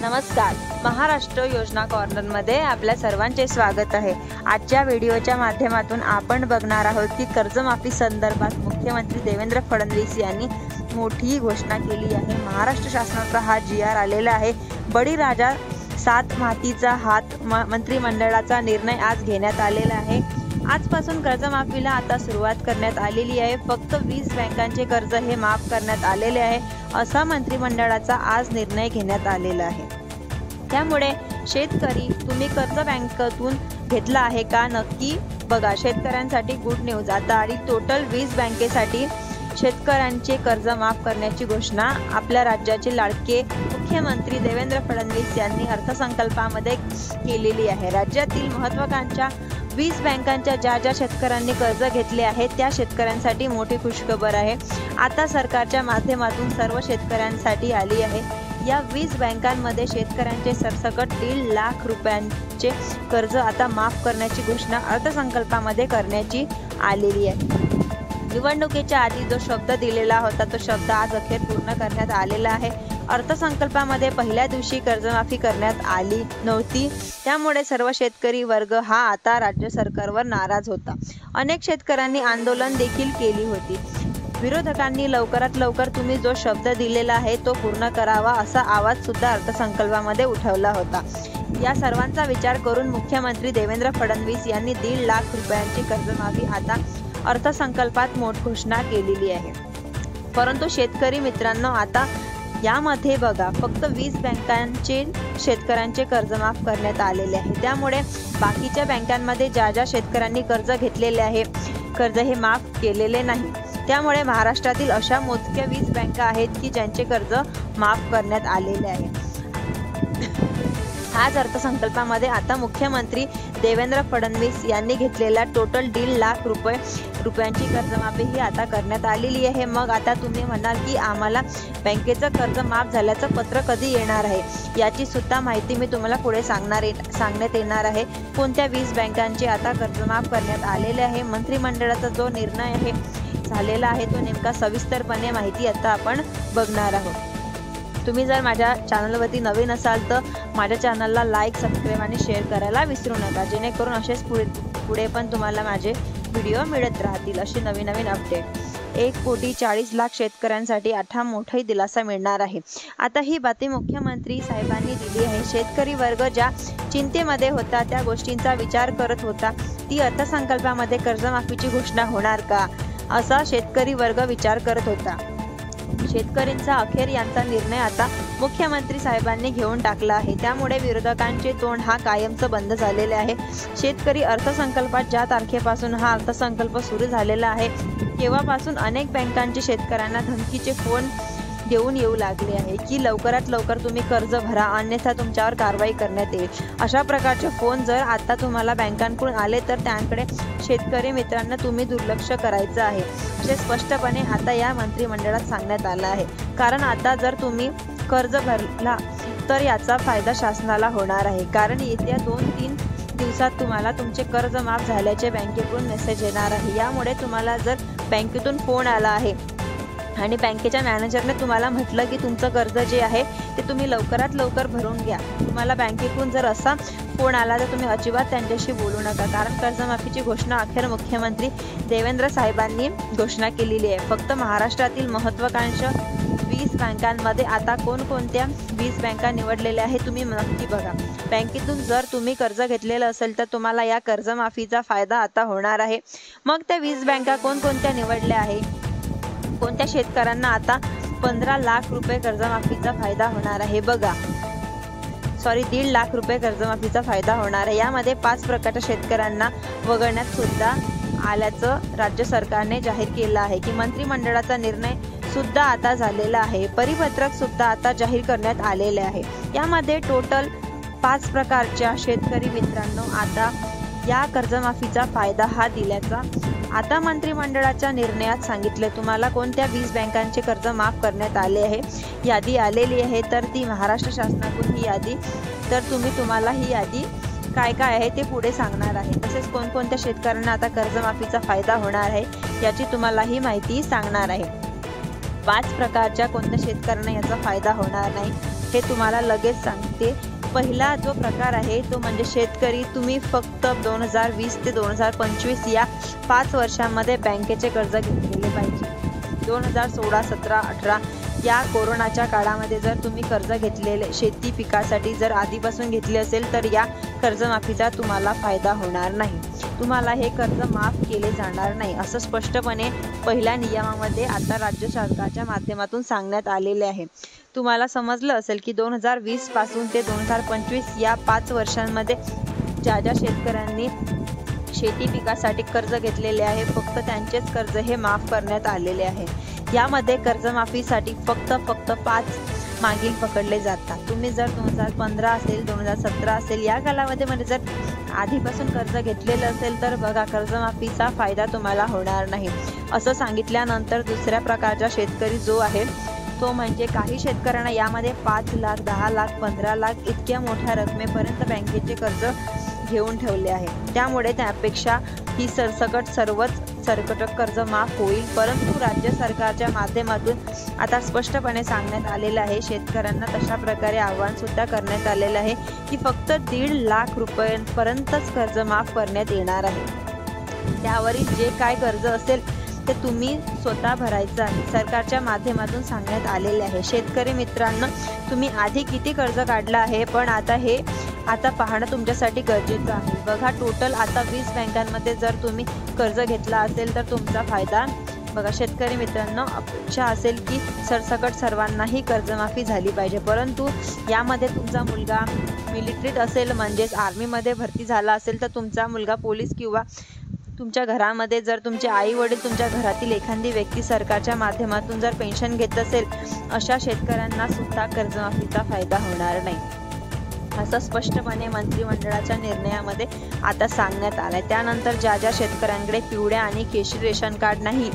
नमस्कार. महाराष्ट्र योजना कॉर्नरमध्ये आपल्या सर्वांचे स्वागत आहे. आजच्या व्हिडिओच्या माध्यमातून आपण बघणार आहोत की कर्जमाफी संदर्भात मुख्यमंत्री देवेंद्र फडणवीस यांनी मोठी घोषणा केली आहे. महाराष्ट्र शासनाचा हा GR आलेला आहे. बळीराजा 7 मातीचा हात मंत्रिमंडळाचा निर्णय आज घेण्यात आलेला आहे. आजपासून कर्जमाफीला आता सुरुवात करण्यात आलेली आहे. फक्त 20 बँकांचे कर्ज हे माफ करण्यात आलेले आहे, असा मंत्रिमंडळाचा आज निर्णय घेण्यात आलेला आहे. त्यामुळे शेतकरी, तुम्ही कर्ज बँकेतून घेतला आहे का? नक्की बघा. शेतकऱ्यांसाठी गुड न्यूज आता आली. टोटल 20 बँकेसाठी शेतकऱ्यांचे कर्ज माफ करण्याची घोषणा आपल्या राज्याचे लाडके मुख्यमंत्री देवेंद्र फडणवीस यांनी अर्थसंकल्पामध्ये केलेली आहे. राज्यातील महत्त्वाकांक्षा 20 बँकांच्या ज्या शेतकऱ्यांनी कर्ज घेतले आहे त्या शेतकऱ्यांसाठी मोठी खुशखबर आहे. आता सरकारच्या माध्यमातून सर्व शेतकऱ्यांसाठी आली आहे. या 20 बँकांमध्ये शेतकऱ्यांचे सरसकट 1.5 लाख रुपयांचे कर्ज आता माफ करण्याची घोषणा अर्थसंकल्पामध्ये करण्याची आलेली आहे. निवडणुकीच्या आधी जो शब्द दिलेला होता तो शब्द आज अखेर पूर्ण करण्यात आलेला आहे. अर्थसंकल्पामध्ये पहिल्या दिवशी कर्जमाफी करण्यात आली नव्हती, त्यामुळे सर्व शेतकरी वर्ग हा आता राज्य सरकारवर नाराज होता. अनेक शेतकऱ्यांनी आंदोलन देखील केली होती. विरोधकांनी लवकरात लवकर तुम्ही जो शब्द दिलेला आहे तो पूर्ण करावा, असा आवाज सुद्धा अर्थसंकल्पामध्ये उठवला होता. या सर्वांचा विचार करून मुख्यमंत्री देवेंद्र फडणवीस यांनी 1.5 लाख रुपयांची कर्जमाफी आता अर्थसंकल्पात मोठी घोषणा केलेली आहे. परंतु शेतकरी मित्रांनो, आता यामध्ये बघा, फक्त 20 बँकांचे शेतकऱ्यांचे कर्ज माफ करण्यात आलेले आहे. त्यामुळे बाकीच्या बँकांमध्ये ज्या शेतकऱ्यांनी कर्ज घेतलेले आहे, कर्ज हे माफ केलेले नाही. त्यामुळे महाराष्ट्रातील अशा मोजक्या 20 बँका आहेत की ज्यांचे कर्ज माफ करण्यात आलेले आहे. आज अर्थसंकल्पामध्ये आता मुख्यमंत्री देवेंद्र फडणवीस यांनी घेतलेल्या टोटल 1.5 लाख रुपयांची कर्जमाफी ही आता करण्यात आलेली आहे. मग आता तुम्ही म्हणाल की आम्हाला बँकेचं कर्ज माफ झाल्याचं पत्र कधी येणार आहे? याची सुद्धा माहिती मी तुम्हाला पुढे सांगण्यात येणार आहे. कोणत्या 20 बँकांचे आता कर्ज माफ करण्यात आलेले आहे, मंत्रिमंडळाचा जो निर्णय आहे झालेला आहे तो नेमका सविस्तरपणे माहिती आता आपण बघणार आहोत. तुम्ही जर माझ्या चॅनलवरती नवीन असाल तर माझ्या चॅनलला लाईक, सबस्क्राईब आणि शेअर करायला विसरू नका, जेणेकरून असेच पुढे पण तुम्हाला माझे व्हिडिओ मिळत राहतील, असे नवीन अपडेट. 1,40,00,000 शेतकऱ्यांसाठी आता मोठाही दिलासा मिळणार आहे. आता ही बातमी मुख्यमंत्री साहेबांनी दिली आहे. शेतकरी वर्ग ज्या चिंतेमध्ये होता, त्या गोष्टींचा विचार करत होता, ती अर्थसंकल्पामध्ये कर्जमाफीची घोषणा होणार का, असा शेतकरी वर्ग विचार करत होता. शेतकऱ्यांचा अखेर यांचा निर्णय आता मुख्यमंत्री साहेबांनी घेऊन टाकला आहे. त्यामुळे विरोधकांचे तोंड हा कायमचं बंद झालेले आहे. शेतकरी अर्थसंकल्पात ज्या तारखेपासून हा अर्थसंकल्प सुरू झालेला आहे तेव्हापासून अनेक बँकांचे शेतकऱ्यांना धमकीचे फोन देऊन येऊ लागले आहे की लवकरात लवकर तुम्ही कर्ज भरा, अन्यथा तुमच्यावर कारवाई करण्यात येईल. अशा प्रकारचे फोन जर आता तुम्हाला बँकांकडून आले तर त्याकडे शेतकरी मित्रांना तुम्ही दुर्लक्ष करायचं आहे, असे स्पष्टपणे आता या मंत्रिमंडळात सांगण्यात आलं आहे. कारण आता जर तुम्ही कर्ज भरला तर याचा फायदा शासनाला होणार आहे. कारण येत्या 2-3 दिवसात तुम्हाला तुमचे कर्ज माफ झाल्याचे बँकेकडून मेसेज येणार आहे. यामुळे तुम्हाला जर बँकेतून फोन आला आहे आणि बँकेच्या मॅनेजरने तुम्हाला म्हटलं की तुमचं कर्ज जे आहे ते तुम्ही लवकरात लवकर भरून घ्या, तुम्हाला बँकेकडून जर असा फोन आला तर तुम्ही अजिबात त्यांच्याशी बोलू नका. कारण कर्जमाफीची घोषणा अखेर मुख्यमंत्री देवेंद्र साहेबांनी घोषणा केलेली आहे. फक्त महाराष्ट्रातील महत्त्वाकांक्षा 20 बँकांमध्ये आता कोणकोणत्या 20 बँका निवडलेल्या आहेत तुम्ही नक्की बघा. बँकेतून जर तुम्ही कर्ज घेतलेलं असेल तर तुम्हाला या कर्जमाफीचा फायदा आता होणार आहे. मग त्या 20 बँका कोणकोणत्या निवडल्या आहे, कोणत्या शेतकऱ्यांना आता 15 लाख रुपये कर्जमाफीचा फायदा होणार आहे? बघा, 1.5 लाख रुपये कर्जमाफीचा फायदा होणार आहे. यामध्ये 5 प्रकारच्या शेतकऱ्यांना वगळण्यात सुद्धा आल्याचं राज्य सरकारने जाहीर केलं आहे की मंत्रिमंडळाचा निर्णय सुद्धा आता झालेला आहे. परिपत्रक सुद्धा आता जाहीर करण्यात आलेले आहे. यामध्ये टोटल 5 प्रकारच्या शेतकरी मित्रांनो आता या कर्जमाफीचा फायदा हा दिल्याचा आता मंत्रिमंडळाच्या निर्णयात सांगितले. तुम्हाला कोणत्या 20 बँकांचे कर्ज माफ करण्यात आले आहे, यादी आलेली आहे, तर ती महाराष्ट्र शासनाकडून ही यादी, तर तुम्हाला ही यादी काय आहे ते पुढे सांगणार आहे. तसेच कोणकोणत्या शेतकऱ्यांना आता कर्जमाफीचा फायदा होणार आहे याची तुम्हाला ही माहिती सांगणार आहे. 5 प्रकारच्या कोणत्या शेतकऱ्यांना याचा फायदा होणार नाही हे तुम्हाला लगेच सांगते. पहिला जो प्रकार आहे तो म्हणजे शेतकरी, तुम्ही फक्त 2020 ते 2025 या 5 वर्षांमध्ये बँकेचे कर्ज घेतलेले पाहिजे. 2016, 17, 18 या कोरोनाच्या काळामध्ये जर तुम्ही कर्ज घेतलेले शेती पिकासाठी जर आधीपासून घेतले असेल तर या कर्जमाफीचा तुम्हाला फायदा होणार नाही. तुम्हाला हे कर्ज माफ केले जाणार नाही असं स्पष्टपणे पहिल्या नियमामध्ये आता राज्य सरकारच्या माध्यमातून सांगण्यात आलेले आहे. तुम्हाला समजलं असेल की 2020 पासून ते 2025 या 5 वर्षांमध्ये ज्या शेतकऱ्यांनी शेती पिकासाठी कर्ज घेतलेले आहे फक्त त्यांचेच कर्ज हे माफ करण्यात आलेले आहे. यामध्ये कर्जमाफीसाठी फक्त 5 मागील पकडले जातात. तुम्ही जर 2015 असेल, 2017 असेल या कालावधीमध्ये जर आधीपासून कर्ज घेतलेलं असेल तर बघा कर्जमाफीचा फायदा तुम्हाला होणार नाही असं सांगितल्यानंतर दुसऱ्या प्रकारचा शेतकरी जो आहे तो म्हणजे काही शेतकऱ्यांना यामध्ये 5 लाख, 10 लाख, 15 लाख इतक्या मोठ्या रकमेपर्यंत बँकेचे कर्ज घेऊन ठेवले आहे. त्यामुळे त्यापेक्षा ही सरसकट कर्ज माफ होईल. परंतु राज्य सरकारच्या माध्यमातून आता स्पष्टपणे सांगण्यात आलेलं आहे, शेतकऱ्यांना तशा प्रकारे आवाहन सुद्धा करण्यात आलेलं आहे की फक्त 1.5 लाख रुपयांपर्यंतच कर्ज माफ करण्यात येणार आहे. त्यावरील जे काय कर्ज असेल ते तुम्ही स्वतः भरायचं आहे. सरकारच्या माध्यमातून सांगण्यात आलेले आहे. शेतकरी मित्रांनो, तुम्ही आधी किती कर्ज काढलं आहे पण आता पाहणं तुमच्यासाठी गरजेचं आहे. बघा टोटल आता 20 बँकांमध्ये जर तुम्ही कर्ज घेतला असेल तर तुमचा फायदा बघा. शेतकरी मित्रांनो, अपेक्षा असेल की सरसकट सर्वांनाही कर्जमाफी झाली पाहिजे, परंतु यामध्ये तुमचा मुलगा मिलिटरीत असेल म्हणजेच आर्मीमध्ये भरती झाला असेल तर तुमचा मुलगा पोलीस किंवा तुमच्या घरामध्ये जर तुमचे आई वडील तुमच्या घरातील एखादी व्यक्ती सरकारच्या माध्यमातून जर पेन्शन घेत असेल अशा शेतकऱ्यांना सुद्धा कर्जमाफीचा फायदा होणार नाही असं स्पष्टपणे मंत्रिमंडळाच्या निर्णयामध्ये आता सांगण्यात आलंय. त्यानंतर ज्या शेतकऱ्यांकडे पिवळ्या आणि केशरी रेशन कार्ड नाही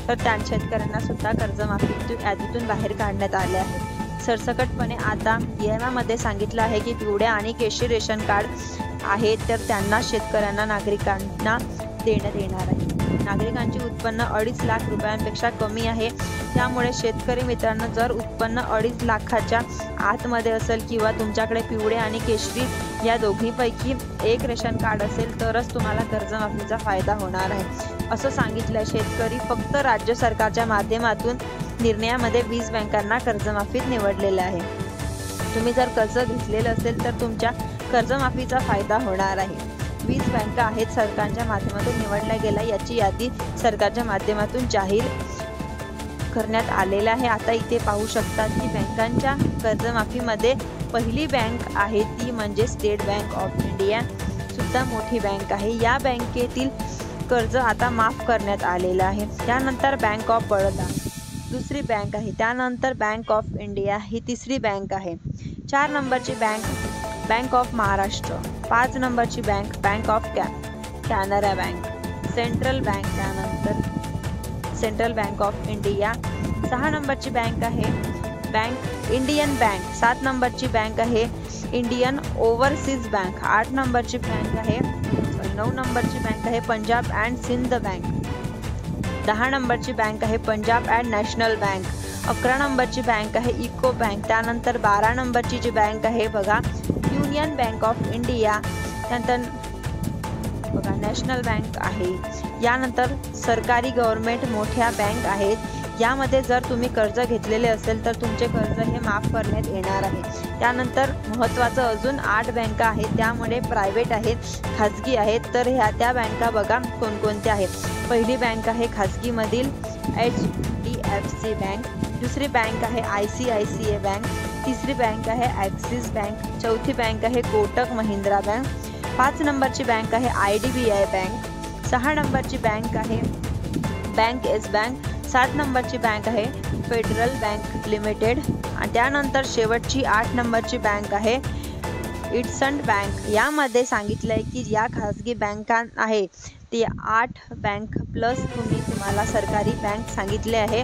तर त्या शेतकऱ्यांना सुद्धा कर्जमाफी यादीतून बाहेर काढण्यात आले आहे. सरसकटपणे आता नियमामध्ये सांगितलं आहे की पिवळ्या आणि केशरी रेशन कार्ड आहे तर त्यांना शेतकऱ्यांना नागरिकांना देण्यात येणार आहे. नागरिकांचे उत्पन्न 2.5 लाख रुपयांपेक्षा कमी आहे. त्यामुळे शेतकरी मित्रांनो, जर उत्पन्न 2.5 लाखाच्या आतमध्ये असेल किंवा तुमच्याकडे पिवळे आणि केशरी या दोघींपैकी एक रेशन कार्ड असेल तरच तुम्हाला कर्जमाफीचा फायदा होणार आहे असं सांगितलं. शेतकरी फक्त राज्य सरकारच्या माध्यमातून निर्णयामध्ये 20 बँकांना कर्जमाफीत निवडलेलं आहे. तुम्ही जर कर्ज घेतलेलं असेल तर तुमच्या कर्जमाफीचा फायदा होणार आहे. 20 बँका आहेत सरकारच्या माध्यमातून निवडल्या गेल्या. याची यादी सरकारच्या माध्यमातून जाहीर करण्यात आलेला आहे. आता इथे पाहू शकतात की बँकांच्या कर्जमाफीमध्ये पहिली बँक आहे ती म्हणजे स्टेट बँक ऑफ इंडिया, सुद्धा मोठी बँक आहे. या बँकेतील कर्ज आता माफ करण्यात आलेलं आहे. त्यानंतर बँक ऑफ बडोदा दुसरी बँक आहे. त्यानंतर बँक ऑफ इंडिया ही तिसरी बँक आहे. 4 नंबरची बँक ऑफ महाराष्ट्र. 5 नंबरची bank of Canara bank. Central bank, त्यानंतर सेंट्रल बँक ऑफ इंडिया. 6 नंबरची बँक आहे इंडियन बँक. 7 नंबरची बँक आहे इंडियन ओव्हरसीज बँक. 8 नंबरची बँक आहे 9 नंबरची बँक आहे पंजाब अँड सिंध बँक. 10 नंबरची बँक आहे पंजाब अँड नॅशनल बँक. 11 नंबरची बँक आहे इको बँक. त्यानंतर 12 नंबरची जी बँक आहे बघा युनियन बँक ऑफ इंडिया. त्यानंतर बघा नॅशनल बँक आहे. यानंतर सरकारी गव्हर्नमेंट मोठ्या बँक आहेत. यामध्ये जर तुम्ही कर्ज घेतलेले असेल तर तुमचे कर्ज हे माफ करण्यात येणार आहे. त्यानंतर महत्त्वाचं अजून 8 बँका आहेत, त्यामुळे प्रायव्हेट आहेत, खाजगी आहेत. तर त्या बँका बघा कोणकोणत्या आहेत. पहिली बँक आहे खाजगीमधील HDFC बँक. दुसरी बँक आहे ICICI बँक. तिसरी बँक आहे ॲक्सिस बँक. चौथी बँक आहे कोटक महिंद्रा बँक. 5 नंबरची बँक आहे IDBI बँक. 6 नंबरची बँक आहे बँक येस बँक. 7 नंबरची बँक आहे फेडरल बँक लिमिटेड. आणि त्यानंतर शेवटची 8 नंबरची बँक आहे इंडसइंड बँक. यामध्ये सांगितलं आहे की या खाजगी बँका आहे ते 8 बँक प्लस तुम्हाला सरकारी बँक सांगितले आहे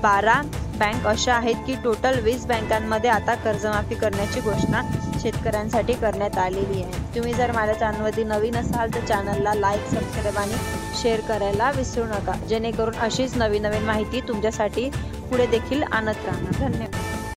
12 बँक अशा आहेत की टोटल 20 बँकांमध्ये आता कर्जमाफी करण्याची घोषणा शेतकऱ्यांसाठी करण्यात आलेली आहे. तुम्ही जर माझ्या चॅनलवरती नवीन असाल तर चॅनलला लाईक, सबस्क्राईब आणि शेअर करायला विसरू नका, जेणेकरून अशीच नवीन माहिती तुमच्यासाठी पुढे देखील आणत राहणार. धन्यवाद.